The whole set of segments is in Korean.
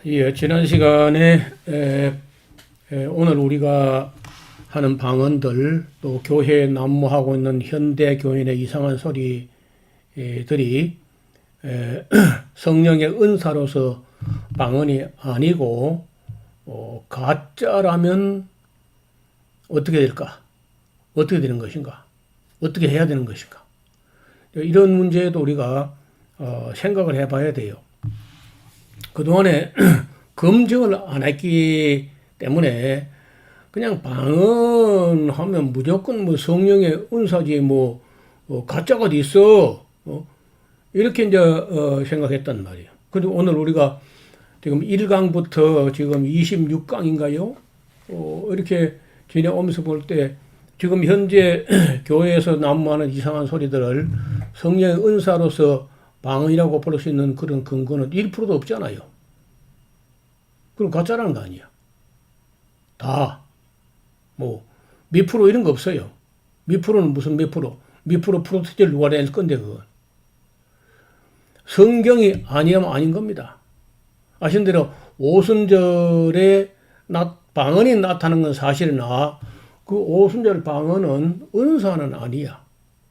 예, 지난 시간에 오늘 우리가 하는 방언들 또 교회에 난무하고 있는 현대 교인의 이상한 소리들이 성령의 은사로서 방언이 아니고 가짜라면 어떻게 될까? 어떻게 되는 것인가? 어떻게 해야 되는 것인가? 이런 문제에도 우리가 생각을 해봐야 돼요. 그동안에 검증을 안 했기 때문에 그냥 방언하면 무조건 뭐 성령의 은사지 가짜가 어디 있어 이렇게 이제 생각했단 말이에요. 그리고 오늘 우리가 지금 1강부터 지금 26강인가요? 이렇게 지내오면서 볼 때 지금 현재 교회에서 난무하는 이상한 소리들을 성령의 은사로서 방언이라고 볼 수 있는 그런 근거는 1%도 없잖아요. 그럼 가짜라는 거 아니야. 다, 몇 프로 이런 거 없어요. 몇 프로는 무슨 몇 프로? 몇 프로 프로테이지를 누가 낼 건데, 그건. 성경이 아니면 아닌 겁니다. 아신 대로 오순절에 방언이 나타나는 건 사실이나 그 오순절 방언은 은사는 아니야.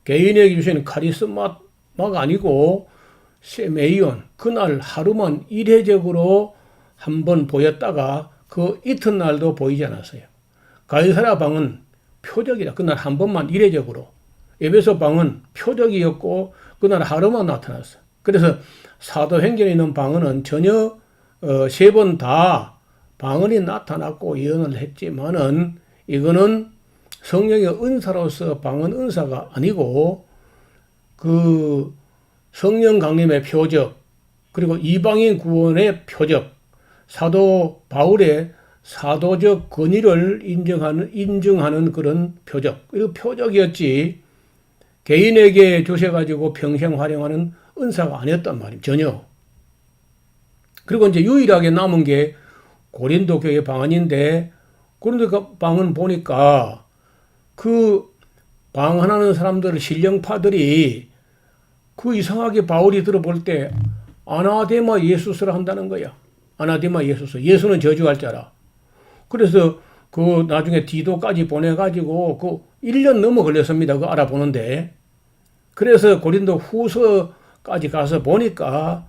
개인에게 주시는 카리스마가 아니고 세메이온, 그날 하루만 일회적으로 한번 보였다가 그 이튿날도 보이지 않았어요. 가이사랴 방은 표적이라. 그날 한 번만 일회적으로. 에베소 방은 표적이었고 그날 하루만 나타났어요. 그래서 사도행전에 있는 방언은 전혀 세 번 다 방언이 나타났고 예언을 했지만은 이거는 성령의 은사로서 방언 은사가 아니고 그 성령 강림의 표적, 그리고 이방인 구원의 표적, 사도 바울의 사도적 권위를 인증하는 그런 표적. 이거 표적이었지 개인에게 주셔가지고 평생 활용하는 은사가 아니었단 말이에요. 전혀. 그리고 이제 유일하게 남은 게 고린도 교회 방언인데, 고린도 방언 보니까 그 방언하는 사람들, 신령파들이 그 이상하게 바울이 들어볼 때 아나데마 예수스라 한다는 거야. 아나데마 예수스. 예수는 저주할 자라. 그래서 그 나중에 디도까지 보내가지고 그 1년 넘어 걸렸습니다. 그거 알아보는데. 그래서 고린도 후서까지 가서 보니까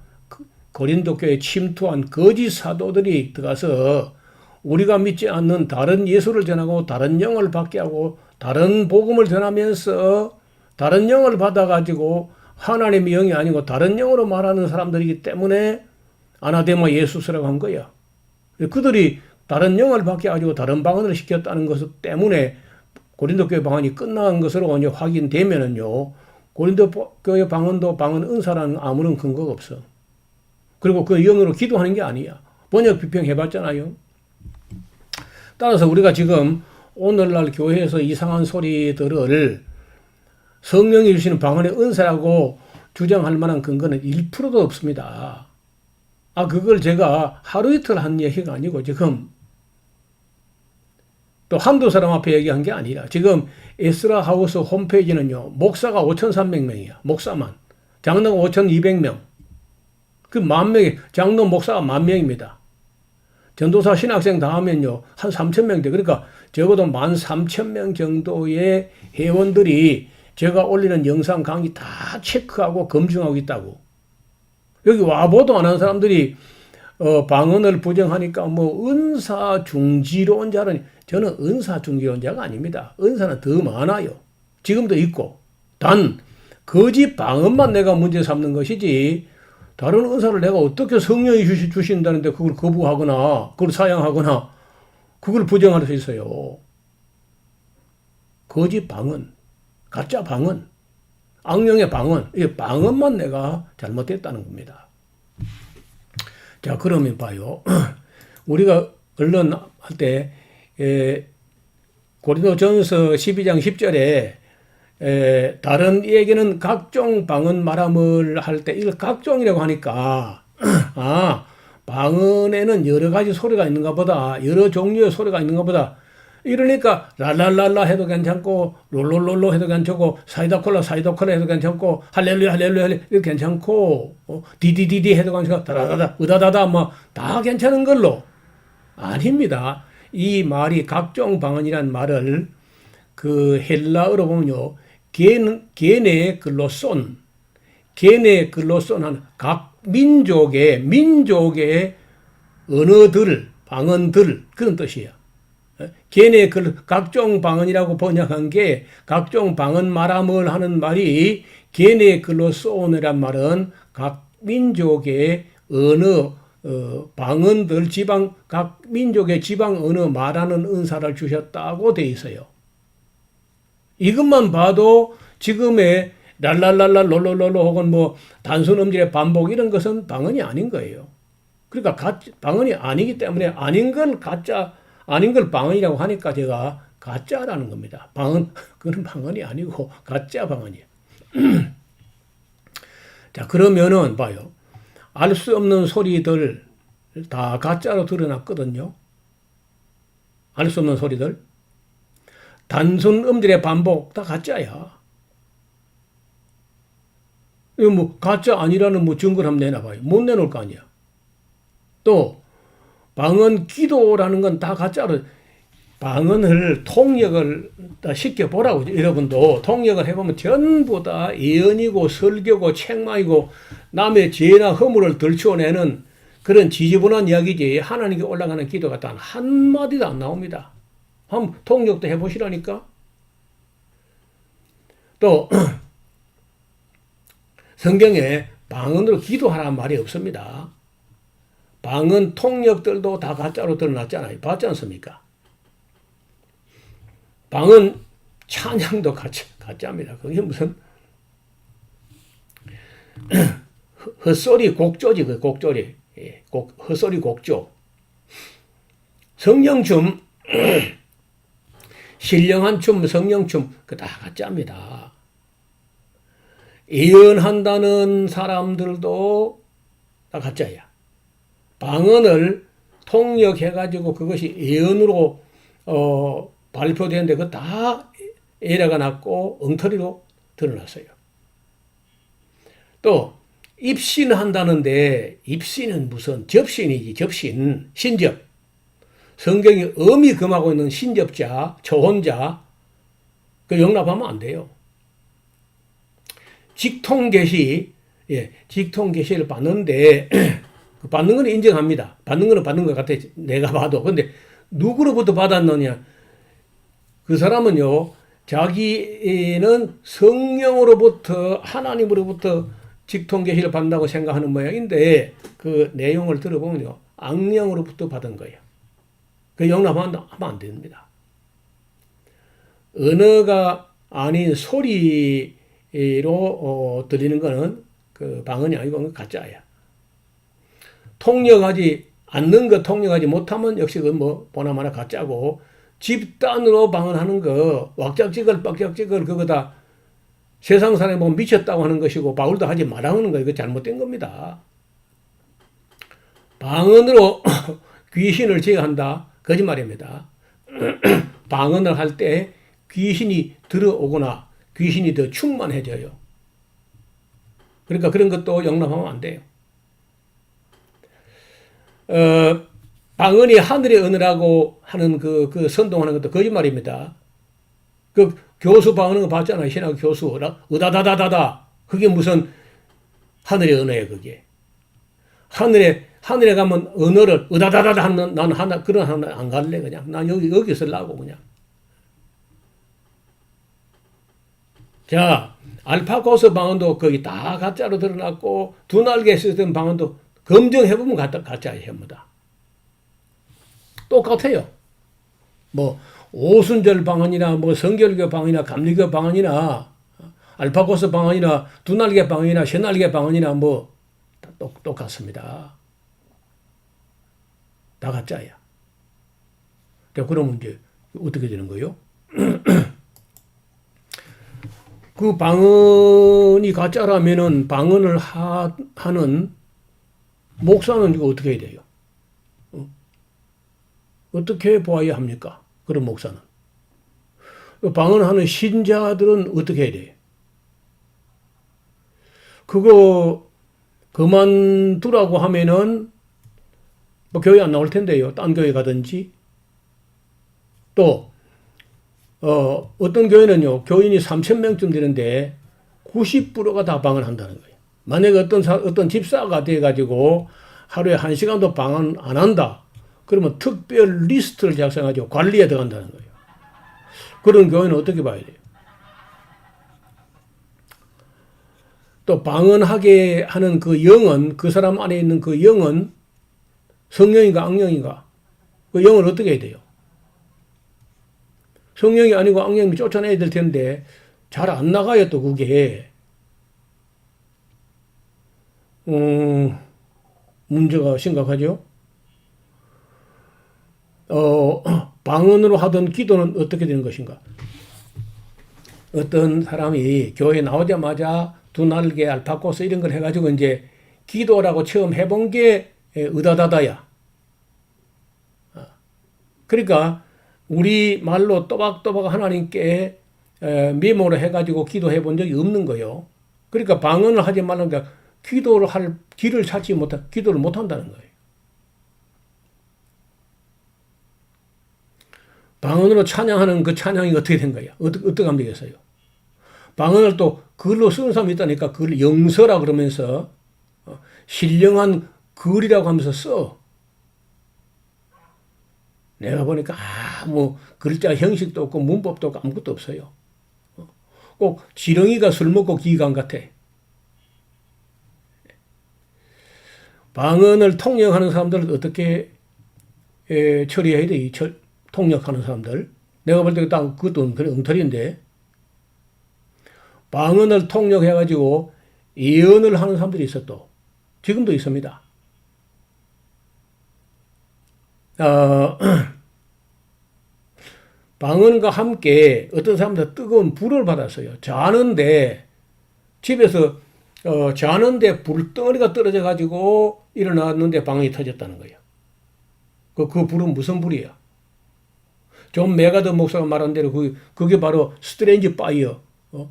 고린도 교회에 침투한 거짓 사도들이 들어가서 우리가 믿지 않는 다른 예수를 전하고 다른 영을 받게 하고 다른 복음을 전하면서 다른 영을 받아가지고 하나님의 영이 아니고 다른 영으로 말하는 사람들이기 때문에 아나데마 예수스라고 한 거야. 그들이 다른 영을 받게 가지고 다른 방언을 시켰다는 것 때문에 고린도 교회 방언이 끝난 것으로 이제 확인되면은요, 고린도 교회 방언도 방언 은사라는 아무런 근거가 없어. 그리고 그 영으로 기도하는 게 아니야. 번역 비평해봤잖아요. 따라서 우리가 지금 오늘날 교회에서 이상한 소리들을 성령이 주시는 방언의 은사라고 주장할 만한 근거는 1%도 없습니다. 그걸 제가 하루 이틀 한 얘기가 아니고 지금 또 한두 사람 앞에 얘기한 게 아니라 지금 에스라 하우스 홈페이지는요, 목사가 5,300명이야. 목사만. 장로가 5,200명. 그 10,000명이, 장로 목사가 10,000명입니다. 전도사 신학생 다 하면요, 한 3,000명 돼. 그러니까 적어도 13,000명 정도의 회원들이 제가 올리는 영상 강의 다 체크하고 검증하고 있다고. 여기 와보도 안 한 사람들이 방언을 부정하니까 은사 중지론자는, 저는 은사 중지론자가 아닙니다. 은사는 더 많아요. 지금도 있고. 단 거짓 방언만 내가 문제 삼는 것이지 다른 은사를 내가 어떻게 성령이 주신다는데 그걸 거부하거나 그걸 사양하거나 그걸 부정할 수 있어요. 거짓 방언, 가짜 방언, 악령의 방언, 이 방언만 내가 잘못했다는 겁니다. 자, 그러면 봐요. 우리가 언론 할 때 고린도전서 12장 10절에 다른 얘기는 각종 방언 말함을 할 때 이걸 각종이라고 하니까 방언에는 여러 가지 소리가 있는가 보다, 여러 종류의 소리가 있는가 보다, 이러니까 랄랄랄라 해도 괜찮고 롤롤롤로 해도 괜찮고 사이다콜라 해도 괜찮고 할렐루야 해도 괜찮고 디디디디 해도 괜찮고 다다다다 으다다다 뭐 다 괜찮은 걸로. 아닙니다. 이 말이 각종 방언이란 말을 그 헬라어로 보면요. 게네 글로손 한 각 민족의 언어들, 방언들 그런 뜻이에요. 걔네 각종 방언이라고 번역한 게 각종 방언 말함을 하는 말이 걔네 글로손이란 말은 각 민족의 언어 방언들 각 민족의 지방 언어 말하는 은사를 주셨다고 돼 있어요. 이것만 봐도 지금의 랄랄랄라 롤롤롤로 혹은 뭐 단순 음질의 반복 이런 것은 방언이 아닌 거예요. 그러니까 방언이 아니기 때문에 아닌 걸 방언이라고 하니까 제가 가짜라는 겁니다. 그건 방언이 아니고 가짜 방언이에요. 자, 그러면은 봐요. 알 수 없는 소리들 다 가짜로 드러났거든요. 알 수 없는 소리들. 단순 음질의 반복 다 가짜야. 이거 뭐 가짜 아니라는 뭐 증거를 한번 내놔봐요. 못 내놓을 거 아니야. 또 방언 기도라는 건 다 가짜로 방언을 통역을 시켜보라고. 여러분도 통역을 해보면 전부 다 예언이고 설교고 책망이고 남의 죄나 허물을 들추어내는 그런 지지분한 이야기지 하나님께 올라가는 기도가 단 한마디도 안 나옵니다. 한번 통역도 해보시라니까. 또 성경에 방언으로 기도하라는 말이 없습니다. 방언 통역들도 다 가짜로 드러났잖아요. 봤지 않습니까? 방언 찬양도 가짜입니다. 그게 무슨 헛소리 곡조지, 그 곡조리. 헛소리 곡조. 성령춤, 신령한 춤, 성령춤, 그 다 가짜입니다. 예언한다는 사람들도 다 가짜야. 방언을 통역해가지고 그것이 예언으로 발표되는데 그거 다 에러가 났고 엉터리로 드러났어요. 또 입신한다는데 입신은 무슨 접신이지. 접신, 신접. 성경이 엄히 금하고 있는 신접자, 초혼자 그 용납하면 안 돼요. 직통계시, 직통계시를 받는데 받는 건 인정합니다. 받는 거는 받는 것 같아. 내가 봐도. 근데 누구로부터 받았느냐? 그 사람은요, 자기는 성령으로부터, 하나님으로부터 직통계시를 받는다고 생각하는 모양인데, 그 내용을 들어보면요, 악령으로부터 받은 거예요. 그 용납하면 안 됩니다. 언어가 아닌 소리로 들리는 거는 그 방언이 아니고 가짜야. 통역하지 않는 거 통역하지 못하면 역시 그 뭐 보나마나 가짜고, 집단으로 방언하는 거 왁작지껄 빡작지껄 그거 다 세상 사람이 보면 미쳤다고 하는 것이고 바울도 하지 말라는 거 이거 잘못된 겁니다. 방언으로 귀신을 제어한다 거짓말입니다. 방언을 할 때 귀신이 들어오거나 귀신이 더 충만해져요. 그러니까 그런 것도 용납하면 안 돼요. 방언이 하늘의 언어라고 하는 그 선동하는 것도 거짓말입니다. 그 교수 방언하는 거 봤잖아요. 신학 교수. 으다다다다다. 그게 무슨 하늘의 언어예요, 그게. 하늘에 가면 언어를 으다다다다 하는 나는 그런 하나 안 갈래, 그냥. 난 여기 쓰려고, 그냥. 자, 알파고스 방언도 거기 다 가짜로 드러났고, 두 날개 쓰던 방언도 검증해보면 가짜예요, 전부 다. 똑같아요. 뭐 오순절 방언이나 뭐 성결교 방언이나 감리교 방언이나 알파고스 방언이나 두날개 방언이나 세날개 방언이나 뭐 다 똑같습니다. 다 가짜야. 그러면 이제 어떻게 되는 거예요? 그 방언이 가짜라면은 방언을 하는 목사는 이거 어떻게 해야 돼요? 어떻게 보아야 합니까? 그런 목사는. 방언하는 신자들은 어떻게 해야 돼? 그거 그만두라고 하면은 뭐 교회 안 나올 텐데요. 딴 교회 가든지. 또 어떤 교회는요. 교인이 3,000명쯤 되는데 90%가 다 방언한다는 거예요. 만약에 어떤 집사가 돼가지고 하루에 1시간도 방언 안 한다. 그러면 특별 리스트를 작성하죠. 관리에 들어간다는 거예요. 그런 교회는 어떻게 봐야 돼요? 또 방언하게 하는 그 영은, 그 사람 안에 있는 그 영은 성령인가 악령인가? 그 영을 어떻게 해야 돼요? 성령이 아니고 악령이 쫓아내야 될 텐데 잘 안 나가요, 또 그게. 문제가 심각하죠? 방언으로 하던 기도는 어떻게 되는 것인가? 어떤 사람이 교회 나오자마자 두 날개, 알파고스 이런 걸 해가지고 이제 기도라고 처음 해본 게 으다다다야. 그러니까 우리 말로 또박또박 하나님께 메모를 해가지고 기도해 본 적이 없는 거예요. 그러니까 방언을 하지 말라니까 기도를 할 길을 찾지 못한, 기도를 못 한다는 거예요. 방언으로 찬양하는 그 찬양이 어떻게 된 거야? 어떻게 하면 되겠어요? 방언을 또 글로 쓰는 사람이 있다니까 그걸 영서라 그러면서 신령한 글이라고 하면서 써. 내가 보니까 뭐 글자 형식도 없고 문법도 없고 아무것도 없어요. 꼭 지렁이가 술 먹고 기관 같아. 방언을 통역하는 사람들은 어떻게 처리해야 돼? 통역하는 사람들. 내가 볼 때 딱 그것도 그런 엉터리인데. 방언을 통역해가지고 예언을 하는 사람들이 있어 또. 지금도 있습니다. 방언과 함께 어떤 사람들 뜨거운 불을 받았어요. 자는데 집에서 자는데 불덩어리가 떨어져 가지고 일어났는데 방언이 터졌다는 거예요. 그 불은 무슨 불이야? 존 메가더 목사가 말한 대로 그게 바로 스트레인지 파이어,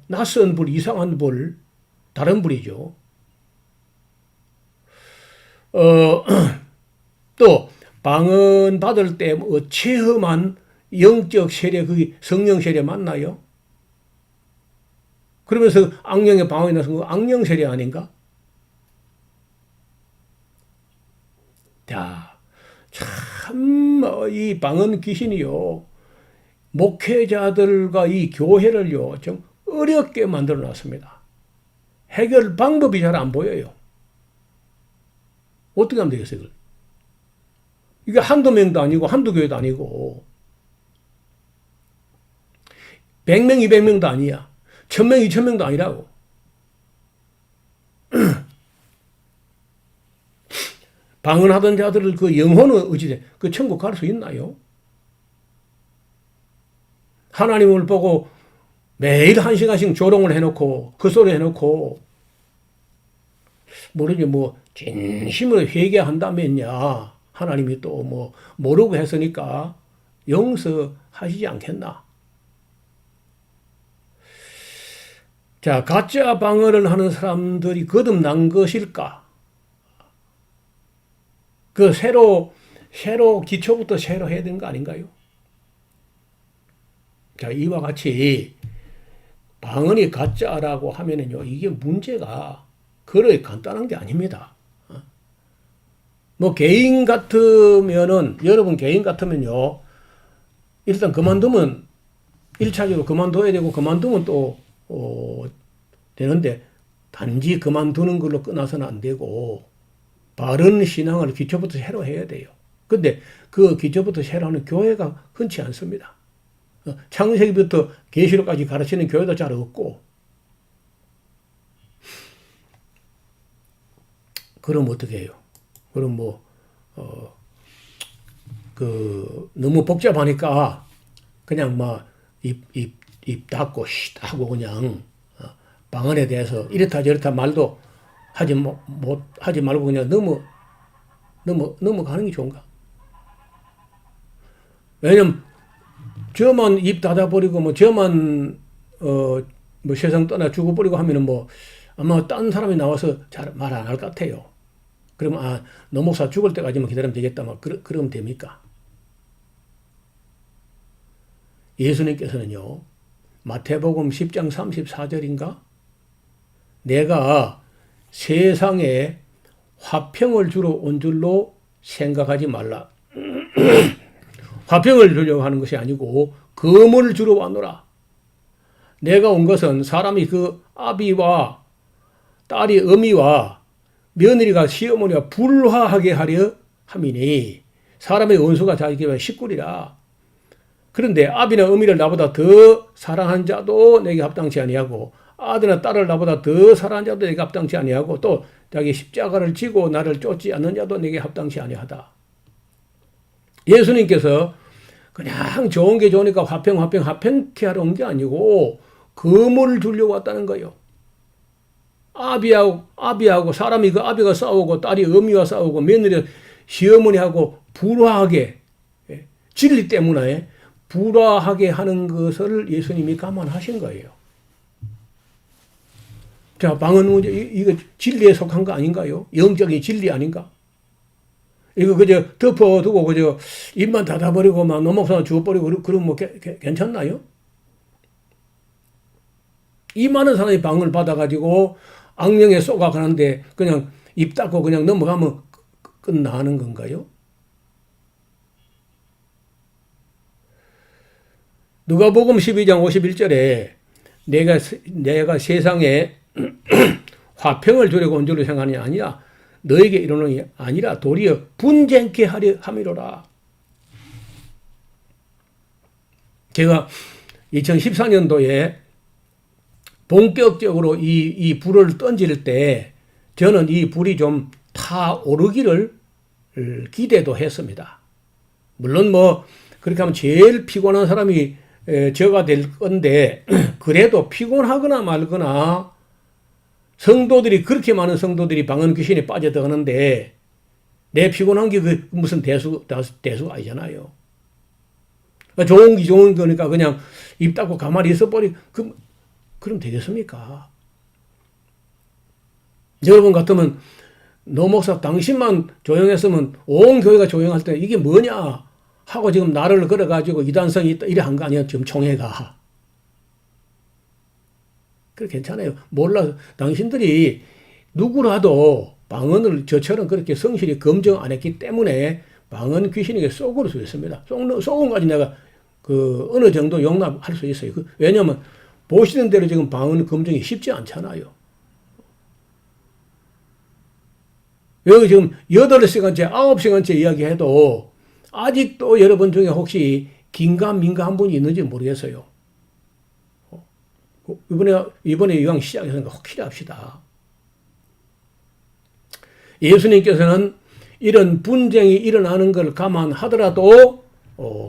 낯선 불, 이상한 불, 다른 불이죠. 또 방언 받을 때 체험한 영적 세례, 그게 성령 세례 맞나요? 그러면서 악령의 방언이 나서 그 악령 세례 아닌가? 자, 참 이 방언 귀신이요. 목회자들과 이 교회를요, 좀 어렵게 만들어 놨습니다. 해결 방법이 잘 안 보여요. 어떻게 하면 되겠어요, 이걸? 이게 한두 명도 아니고, 한두 교회도 아니고, 100명, 200명도 아니야. 1000명, 2000명도 아니라고. 방언하던 자들을 그 영혼은 어찌돼? 그 천국 갈 수 있나요? 하나님을 보고 매일 1시간씩 조롱을 해놓고 그 소리 해놓고 모르지 뭐 진심으로 회개한다면야 하나님이 또 뭐 모르고 했으니까 용서하시지 않겠나. 자, 가짜 방언을 하는 사람들이 거듭난 것일까? 그 새로 기초부터 새로 해야 되는 거 아닌가요? 자, 이와 같이 방언이 가짜라고 하면은요, 이게 문제가 그렇게 간단한 게 아닙니다. 뭐 개인 같으면은, 여러분 개인 같으면요, 일단 그만두면 1차적으로 그만둬야 되고 그만두면 또 되는데 단지 그만두는 걸로 끝나서는 안 되고 바른 신앙을 기초부터 새로 해야 돼요. 근데 그 기초부터 새로 하는 교회가 흔치 않습니다. 창세기부터 계시록까지 가르치는 교회도 잘 없고. 그럼 어떻게 해요? 그럼 너무 복잡하니까 그냥 입 닫고 하고 그냥 방언에 대해서 이렇다 저렇다 말도 하지 말고 그냥 넘어가는 게 좋은가? 왜냐면 저만 입 닫아버리고 뭐 저만 뭐 세상 떠나 죽어버리고 하면은 뭐 아마 딴 사람이 나와서 잘 말 안 할 것 같아요. 그러면 너 목사 죽을 때까지만 기다리면 되겠다 막 그러면 됩니까? 예수님께서는요, 마태복음 10장 34절인가? 내가 세상에 화평을 주러 온 줄로 생각하지 말라. 화평을 주려고 하는 것이 아니고 검을 주러 왔노라. 내가 온 것은 사람이 그 아비와 딸이 어미와 며느리가 시어머니와 불화하게 하려 함이니 사람의 원수가 자기가 식구리라. 그런데 아비나 어미를 나보다 더 사랑한 자도 내게 합당치 아니하고 아들이나 딸을 나보다 더 사랑한 자도 내게 합당치 아니하고 또 자기 십자가를 지고 나를 쫓지 않는 자도 내게 합당치 아니하다. 예수님께서 그냥 좋은 게 좋으니까 화평케 하러 온 게 아니고 검을 주려고 왔다는 거예요. 아비하고 사람이 그 아비가 싸우고 딸이 어미와 싸우고 며느리 시어머니하고 불화하게 진리 때문에 불화하게 하는 것을 예수님이 감안하신 거예요. 자, 방언 문제 이거 진리에 속한 거 아닌가요? 영적인 진리 아닌가? 이거 그저 덮어두고 그저 입만 닫아버리고 막 노목사만 죽어버리고 그러면 뭐 괜찮나요? 이 많은 사람이 방을 받아가지고 악령에 쏘아가는데 그냥 입 닫고 그냥 넘어가면 끝나는 건가요? 누가복음 12장 51절에 내가 세상에 화평을 주려고 온 줄로 생각하는 게 아니라 너에게 이르노니 아니라 도리어 분쟁케 하려 함이로라. 제가 2014년도에 본격적으로 이 불을 던질 때 저는 이 불이 좀 타오르기를 기대도 했습니다. 물론 뭐 그렇게 하면 제일 피곤한 사람이 저가 될 건데 그래도 피곤하거나 말거나 성도들이 그렇게 많은 성도들이 방언 귀신에 빠져들어가는데 내 피곤한 게 그 무슨 대수가 아니잖아요. 좋은 거니까 그냥 입 닫고 가만히 있어버리 그럼 되겠습니까? 여러분 같으면 노 목사 당신만 조용했으면 온 교회가 조용할 때 이게 뭐냐 하고 지금 나를 걸어가지고 이단성이 있다 이래 한 거 아니야 지금 총회가. 그래 괜찮아요. 몰라 당신들이 누구라도 방언을 저처럼 그렇게 성실히 검증 안 했기 때문에 방언 귀신에게 쏘을 수 있습니다. 쏘은 까지 내가 어느 정도 용납할 수 있어요. 왜냐하면 보시는 대로 지금 방언 검증이 쉽지 않잖아요. 여기 지금 8시간째, 9시간째 이야기해도 아직도 여러분 중에 혹시 긴가민가 한 분이 있는지 모르겠어요. 이번에 이왕 시작했으니까 확실히 합시다. 예수님께서는 이런 분쟁이 일어나는 걸 감안하더라도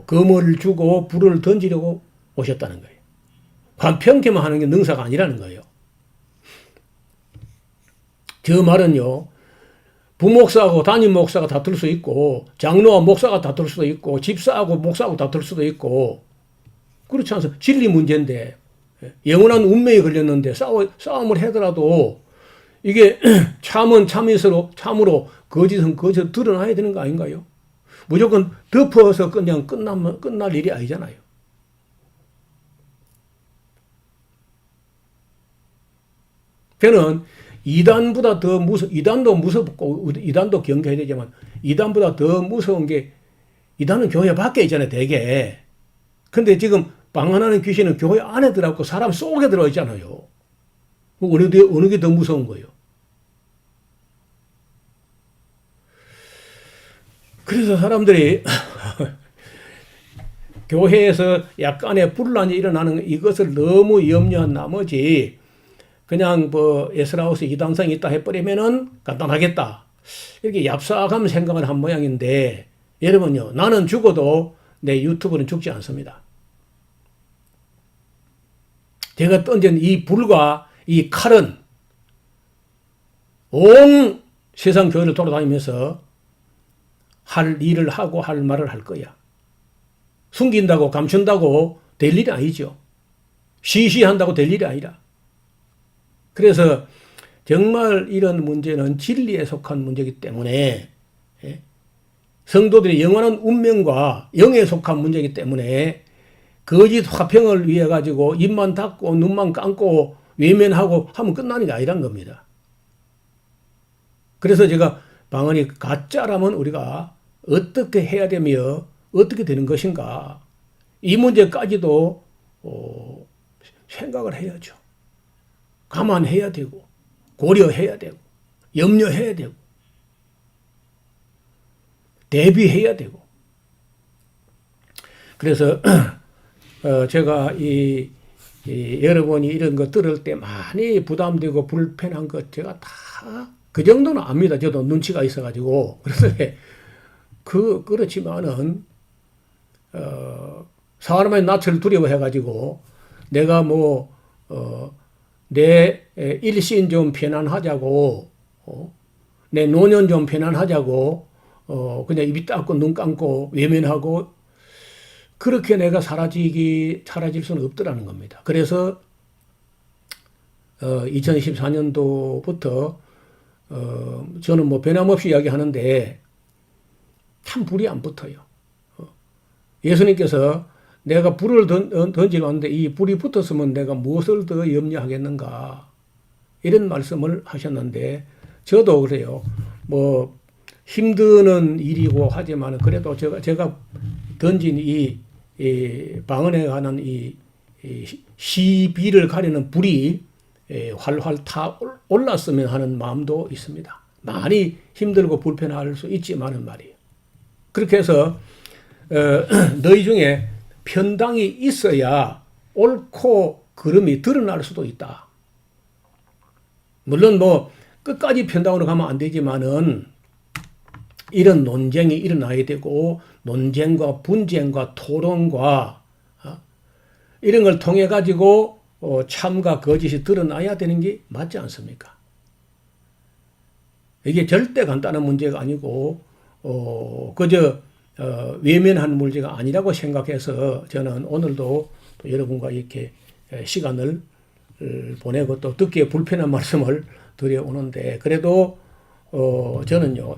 검을 주고 불을 던지려고 오셨다는 거예요. 화평케만 하는 게 능사가 아니라는 거예요. 저 말은요. 부목사하고 담임 목사가 다툴 수 있고 장로와 목사가 다툴 수도 있고 집사하고 목사하고 다툴 수도 있고 그렇지 않습니까? 진리 문제인데 영원한 운명이 걸렸는데 싸움을 하더라도 이게 참은 참으로 거짓은 거짓 드러나야 되는 거 아닌가요? 무조건 덮어서 그냥 끝날 일이 아니잖아요. 저는 이단보다 더 이단도 무섭고 이단도 경계해야 되지만 이단보다 더 무서운 게 이단은 교회 밖에 있잖아요, 대개. 근데 지금 방언하는 귀신은 교회 안에 들어가고 사람 속에 들어 있잖아요. 어느 게 더 무서운 거예요? 그래서 사람들이 교회에서 약간의 분란이 일어나는 이것을 너무 염려한 나머지 그냥 뭐 에스라우스 이단성이 있다 해버리면은 간단하겠다. 이렇게 얍삭한 생각을 한 모양인데 여러분요. 나는 죽어도 내 유튜브는 죽지 않습니다. 제가 던진 이 불과 이 칼은 온 세상 교회를 돌아다니면서 할 일을 하고 할 말을 할 거야. 숨긴다고 감춘다고 될 일이 아니죠. 시시한다고 될 일이 아니라. 그래서 정말 이런 문제는 진리에 속한 문제이기 때문에 성도들의 영원한 운명과 영에 속한 문제이기 때문에 거짓 화평을 위해 가지고 입만 닫고 눈만 감고 외면하고 하면 끝나는 게 아니란 겁니다. 그래서 제가 방언이 가짜라면 우리가 어떻게 해야 되며 어떻게 되는 것인가 이 문제까지도 생각을 해야죠. 감안해야 되고 고려해야 되고 염려해야 되고 대비해야 되고. 그래서 제가 여러분이 이런 거 들을 때 많이 부담되고 불편한 것 제가 다 그 정도는 압니다. 저도 눈치가 있어가지고. 그래서 그렇지만은 사람의 낯을 두려워해가지고 내가 내 일신 좀 편안하자고 내 노년 좀 편안하자고 그냥 입이 닫고 눈 감고 외면하고 그렇게 내가 사라질 수는 없더라는 겁니다. 그래서 2014년도부터 저는 변함없이 이야기하는데 참 불이 안 붙어요. 예수님께서 내가 불을 던지러 왔는데 이 불이 붙었으면 내가 무엇을 더 염려하겠는가 이런 말씀을 하셨는데 저도 그래요. 힘드는 일이고 하지만 그래도 제가 던진 이 방언에 관한 이 시비를 가리는 불이 활활 타 올랐으면 하는 마음도 있습니다. 많이 힘들고 불편할 수 있지만은 말이에요. 그렇게 해서 너희 중에 편당이 있어야 옳고 그름이 드러날 수도 있다. 물론 끝까지 편당으로 가면 안 되지만은 이런 논쟁이 일어나야 되고 논쟁과 분쟁과 토론과 이런 걸 통해 가지고 참과 거짓이 드러나야 되는 게 맞지 않습니까? 이게 절대 간단한 문제가 아니고 그저 외면하는 문제가 아니라고 생각해서 저는 오늘도 또 여러분과 이렇게 시간을 보내고 또 듣기에 불편한 말씀을 드려오는데 그래도 저는요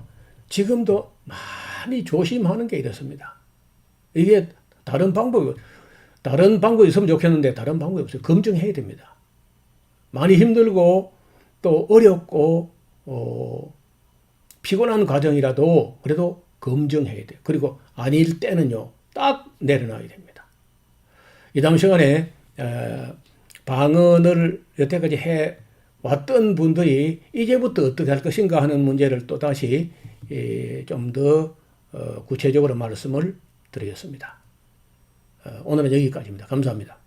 지금도 많이 조심하는 게 이렇습니다. 이게 다른 방법이 있으면 좋겠는데 다른 방법이 없어요. 검증해야 됩니다. 많이 힘들고 또 어렵고 피곤한 과정이라도 그래도 검증해야 돼요. 그리고 아닐 때는요 딱 내려놔야 됩니다. 이 다음 시간에 방언을 여태까지 해왔던 분들이 이제부터 어떻게 할 것인가 하는 문제를 또 다시 좀 더 구체적으로 말씀을 드리겠습니다. 오늘은 여기까지입니다. 감사합니다.